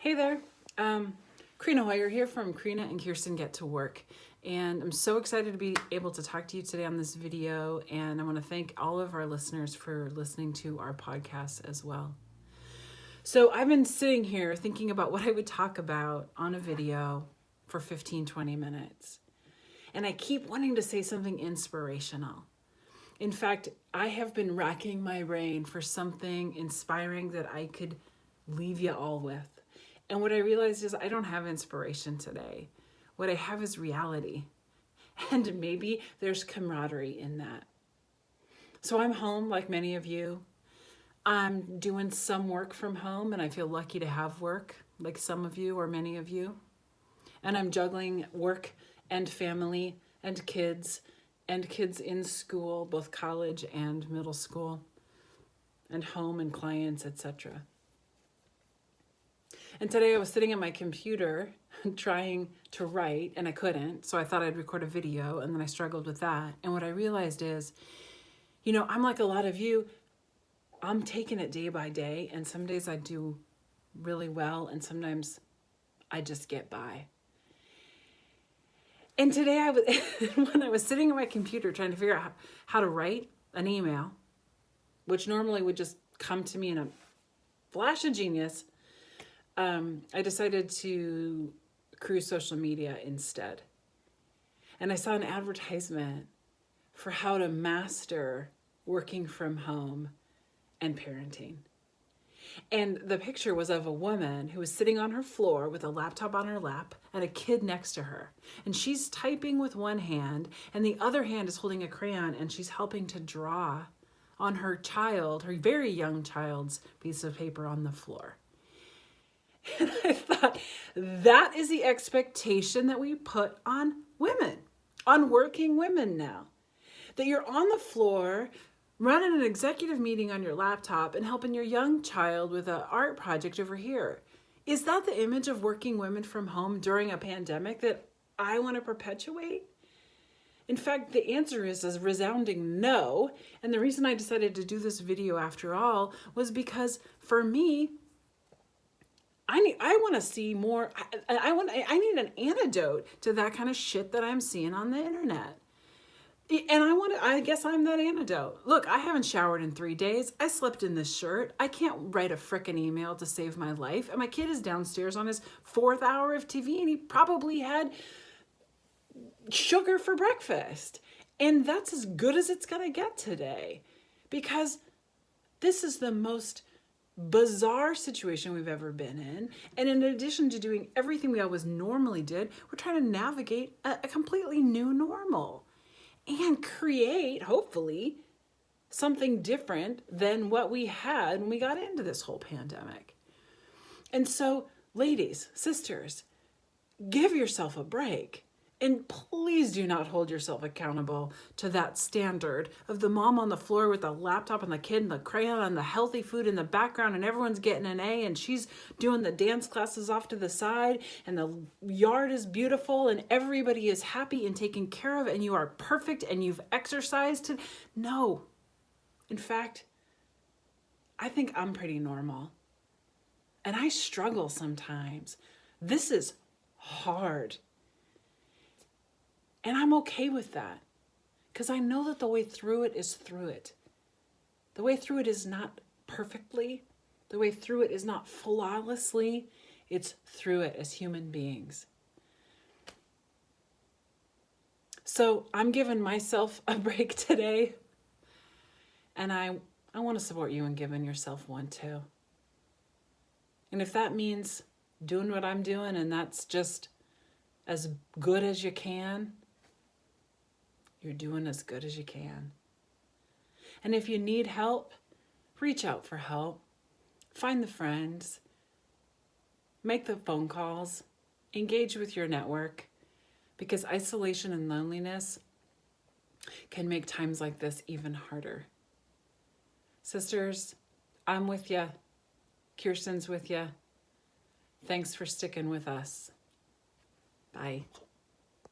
Hey there, Karina Hoyer here from Karina and Kirsten Get to Work. And I'm so excited to be able to talk to you today on this video. And I want to thank all of our listeners for listening to our podcast as well. So I've been sitting here thinking about what I would talk about on a video for 15-20 minutes. And I keep wanting to say something inspirational. In fact, I have been racking my brain for something inspiring that I could leave you all with. And what I realized is I don't have inspiration today. What I have is reality. And maybe there's camaraderie in that. So I'm home like many of you. I'm doing some work from home and I feel lucky to have work like some of you or many of you. And I'm juggling work and family and kids in school, both college and middle school, and home and clients, etc. And today I was sitting at my computer trying to write and I couldn't. So I thought I'd record a video and then I struggled with that. And what I realized is, I'm like a lot of you, I'm taking it day by day. And some days I do really well and sometimes I just get by. And today when I was sitting at my computer trying to figure out how to write an email, which normally would just come to me in a flash of genius, I decided to cruise social media instead. And I saw an advertisement for how to master working from home and parenting. And the picture was of a woman who was sitting on her floor with a laptop on her lap and a kid next to her. And she's typing with one hand and the other hand is holding a crayon and she's helping to draw on her very young child's piece of paper on the floor. And I thought, that is the expectation that we put on women, on working women now. That you're on the floor, running an executive meeting on your laptop and helping your young child with an art project over here. Is that the image of working women from home during a pandemic that I want to perpetuate? In fact, the answer is a resounding no. And the reason I decided to do this video after all was because for me, I want to see more. I need an antidote to that kind of shit that I'm seeing on the internet. And I guess I'm that antidote. Look, I haven't showered in 3 days. I slept in this shirt. I can't write a frickin' email to save my life. And my kid is downstairs on his 4th hour of TV and he probably had sugar for breakfast. And that's as good as it's going to get today. Because this is the most bizarre situation we've ever been in. And in addition to doing everything we always normally did, we're trying to navigate a completely new normal and create, hopefully, something different than what we had when we got into this whole pandemic. And so, ladies, sisters, give yourself a break. And please do not hold yourself accountable to that standard of the mom on the floor with the laptop and the kid and the crayon and the healthy food in the background and everyone's getting an A and she's doing the dance classes off to the side and the yard is beautiful and everybody is happy and taken care of and you are perfect and you've exercised. No. In fact, I think I'm pretty normal. And I struggle sometimes. This is hard. And I'm okay with that because I know that the way through it is through it. The way through it is not perfectly. The way through it is not flawlessly. It's through it as human beings. So I'm giving myself a break today. And I want to support you in giving yourself one too. And if that means doing what I'm doing and that's just as good as you can, you're doing as good as you can. And if you need help, reach out for help. Find the friends. Make the phone calls. Engage with your network. Because isolation and loneliness can make times like this even harder. Sisters, I'm with you. Kirsten's with you. Thanks for sticking with us. Bye.